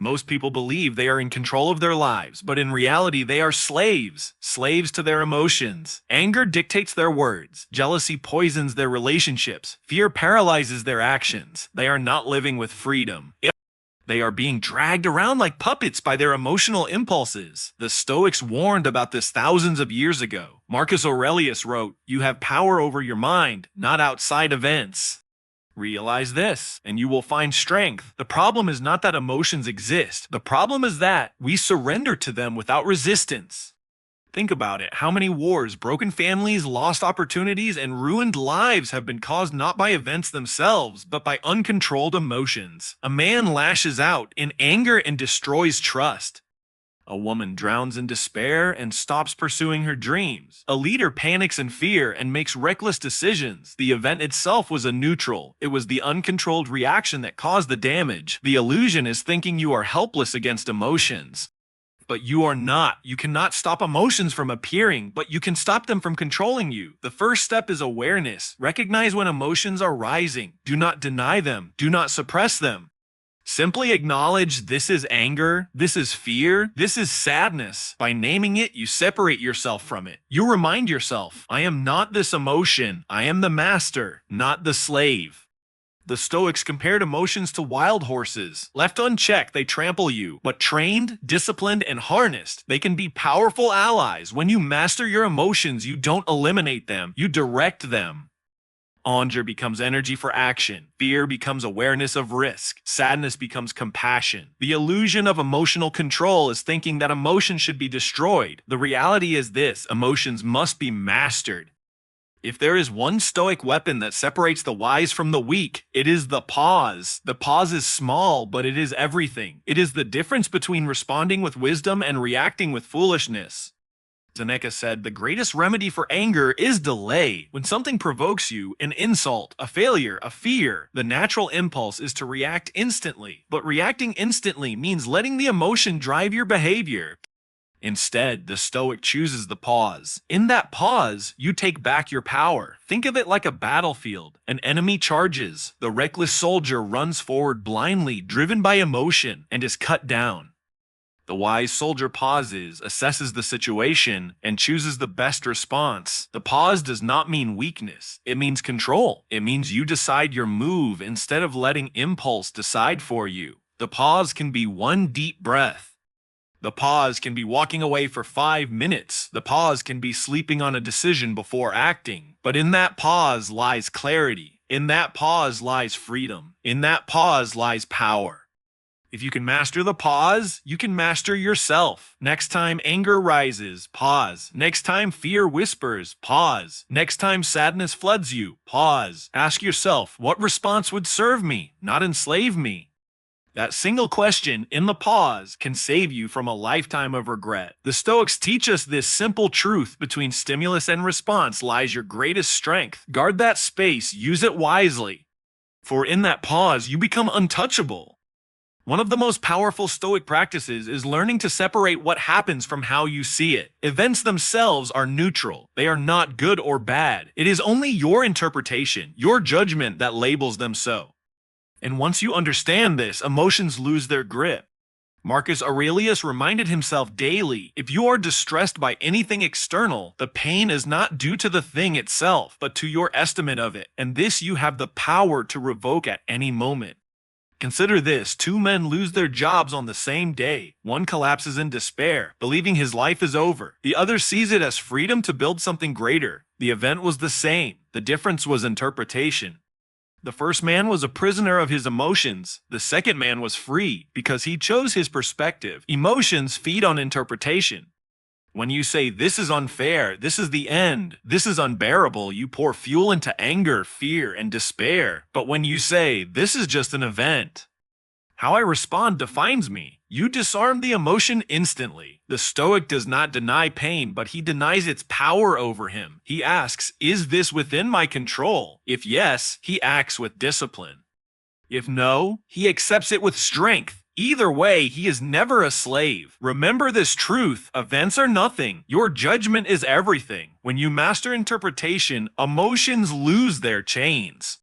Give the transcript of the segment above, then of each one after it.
Most people believe they are in control of their lives, but in reality they are slaves, slaves to their emotions. Anger dictates their words, jealousy poisons their relationships, fear paralyzes their actions. They are not living with freedom. They are being dragged around like puppets by their emotional impulses. The Stoics warned about this thousands of years ago. Marcus Aurelius wrote, "You have power over your mind, not outside events." Realize this, and you will find strength. The problem is not that emotions exist. The problem is that we surrender to them without resistance. Think about it. How many wars, broken families, lost opportunities, and ruined lives have been caused not by events themselves, but by uncontrolled emotions? A man lashes out in anger and destroys trust. A woman drowns in despair and stops pursuing her dreams. A leader panics in fear and makes reckless decisions. The event itself was a neutral. It was the uncontrolled reaction that caused the damage. The illusion is thinking you are helpless against emotions. But you are not. You cannot stop emotions from appearing, but you can stop them from controlling you. The first step is awareness. Recognize when emotions are rising. Do not deny them. Do not suppress them. Simply acknowledge this is anger, this is fear, this is sadness. By naming it, you separate yourself from it. You remind yourself, I am not this emotion. I am the master, not the slave. The Stoics compared emotions to wild horses. Left unchecked, they trample you. But trained, disciplined, and harnessed, they can be powerful allies. When you master your emotions, you don't eliminate them, you direct them. Anger becomes energy for action. Fear becomes awareness of risk. Sadness becomes compassion. The illusion of emotional control is thinking that emotion should be destroyed. The reality is this: emotions must be mastered. If there is one Stoic weapon that separates the wise from the weak, it is the pause. The pause is small, but it is everything. It is the difference between responding with wisdom and reacting with foolishness. Seneca said, the greatest remedy for anger is delay. When something provokes you, an insult, a failure, a fear, the natural impulse is to react instantly. But reacting instantly means letting the emotion drive your behavior. Instead, the Stoic chooses the pause. In that pause, you take back your power. Think of it like a battlefield. An enemy charges. The reckless soldier runs forward blindly, driven by emotion, and is cut down. The wise soldier pauses, assesses the situation, and chooses the best response. The pause does not mean weakness. It means control. It means you decide your move instead of letting impulse decide for you. The pause can be one deep breath. The pause can be walking away for 5 minutes. The pause can be sleeping on a decision before acting. But in that pause lies clarity. In that pause lies freedom. In that pause lies power. If you can master the pause, you can master yourself. Next time anger rises, pause. Next time fear whispers, pause. Next time sadness floods you, pause. Ask yourself, what response would serve me, not enslave me? That single question in the pause can save you from a lifetime of regret. The Stoics teach us this simple truth: between stimulus and response lies your greatest strength. Guard that space, use it wisely. For in that pause, you become untouchable. One of the most powerful Stoic practices is learning to separate what happens from how you see it. Events themselves are neutral. They are not good or bad. It is only your interpretation, your judgment, that labels them so. And once you understand this, emotions lose their grip. Marcus Aurelius reminded himself daily, if you are distressed by anything external, the pain is not due to the thing itself, but to your estimate of it, and this you have the power to revoke at any moment. Consider this: 2 men lose their jobs on the same day. One collapses in despair, believing his life is over. The other sees it as freedom to build something greater. The event was the same. The difference was interpretation. The first man was a prisoner of his emotions. The second man was free because he chose his perspective. Emotions feed on interpretation. When you say, this is unfair, this is the end, this is unbearable, you pour fuel into anger, fear, and despair. But when you say, this is just an event, how I respond defines me, you disarm the emotion instantly. The Stoic does not deny pain, but he denies its power over him. He asks, is this within my control? If yes, he acts with discipline. If no, he accepts it with strength. Either way, he is never a slave. Remember this truth: events are nothing. Your judgment is everything. When you master interpretation, emotions lose their chains.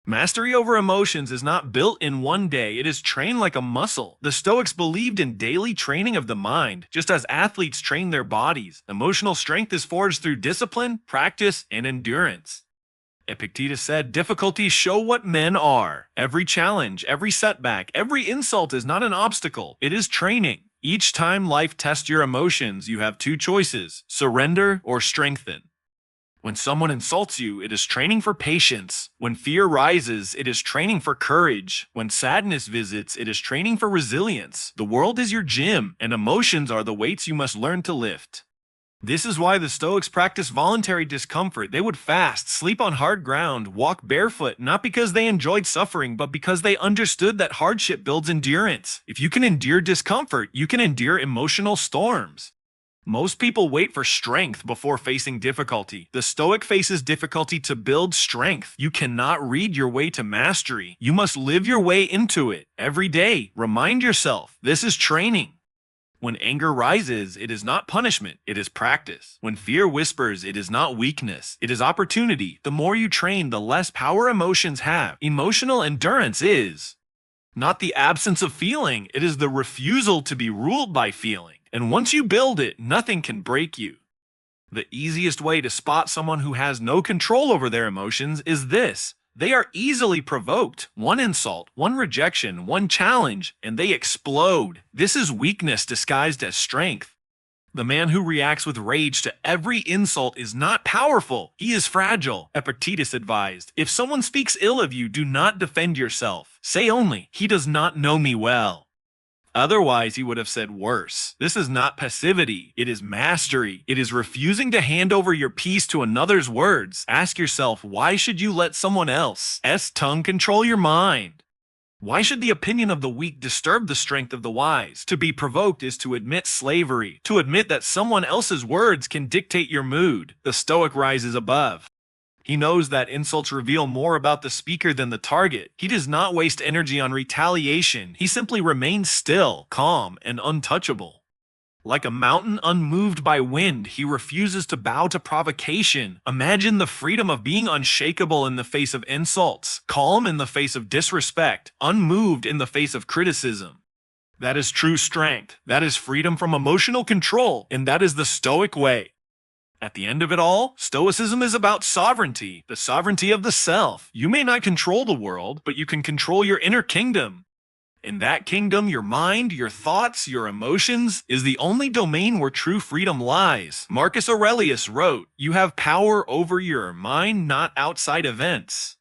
Mastery over emotions is not built in one day, it is trained like a muscle. The Stoics believed in daily training of the mind, just as athletes train their bodies. Emotional strength is forged through discipline, practice, and endurance. Epictetus said, "Difficulties show what men are. Every challenge, every setback, every insult is not an obstacle, it is training. Each time life tests your emotions, you have two choices: surrender or strengthen." When someone insults you, it is training for patience. When fear rises, it is training for courage. When sadness visits, it is training for resilience. The world is your gym, and emotions are the weights you must learn to lift. This is why the Stoics practiced voluntary discomfort. They would fast, sleep on hard ground, walk barefoot, not because they enjoyed suffering, but because they understood that hardship builds endurance. If you can endure discomfort, you can endure emotional storms. Most people wait for strength before facing difficulty. The Stoic faces difficulty to build strength. You cannot read your way to mastery. You must live your way into it. Every day, remind yourself, this is training. When anger rises, it is not punishment, it is practice. When fear whispers, it is not weakness, it is opportunity. The more you train, the less power emotions have. Emotional endurance is not the absence of feeling, it is the refusal to be ruled by feeling. And once you build it, nothing can break you. The easiest way to spot someone who has no control over their emotions is this: they are easily provoked. One insult, one rejection, one challenge, and they explode. This is weakness disguised as strength. The man who reacts with rage to every insult is not powerful. He is fragile. Epictetus advised, if someone speaks ill of you, do not defend yourself. Say only, he does not know me well. Otherwise, he would have said worse. This is not passivity. It is mastery. It is refusing to hand over your peace to another's words. Ask yourself, why should you let someone else's tongue control your mind? Why should the opinion of the weak disturb the strength of the wise? To be provoked is to admit slavery, to admit that someone else's words can dictate your mood. The Stoic rises above. He knows that insults reveal more about the speaker than the target. He does not waste energy on retaliation. He simply remains still, calm, and untouchable. Like a mountain unmoved by wind, he refuses to bow to provocation. Imagine the freedom of being unshakable in the face of insults, calm in the face of disrespect, unmoved in the face of criticism. That is true strength. That is freedom from emotional control, and that is the Stoic way. At the end of it all, Stoicism is about sovereignty, the sovereignty of the self. You may not control the world, but you can control your inner kingdom. In that kingdom, your mind, your thoughts, your emotions is the only domain where true freedom lies. Marcus Aurelius wrote, "You have power over your mind, not outside events."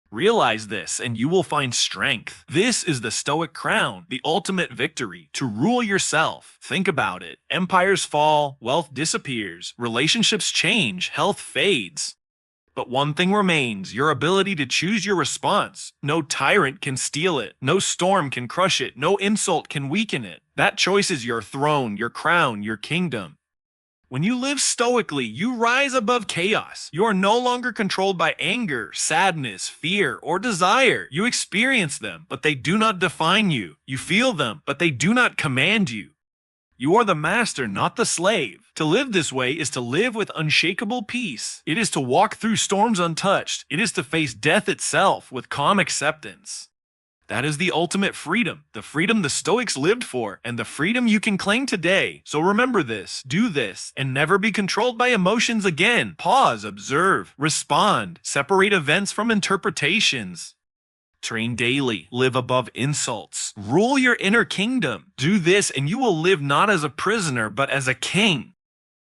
Realize this, and you will find strength. This is the Stoic crown, the ultimate victory, to rule yourself. Think about it. Empires fall, wealth disappears, relationships change, health fades. But one thing remains, your ability to choose your response. No tyrant can steal it. No storm can crush it. No insult can weaken it. That choice is your throne, your crown, your kingdom. When you live stoically, you rise above chaos. You are no longer controlled by anger, sadness, fear, or desire. You experience them, but they do not define you. You feel them, but they do not command you. You are the master, not the slave. To live this way is to live with unshakable peace. It is to walk through storms untouched. It is to face death itself with calm acceptance. That is the ultimate freedom, the freedom the Stoics lived for, and the freedom you can claim today. So remember this, do this, and never be controlled by emotions again. Pause, observe, respond, separate events from interpretations. Train daily, live above insults, rule your inner kingdom. Do this and you will live not as a prisoner, but as a king.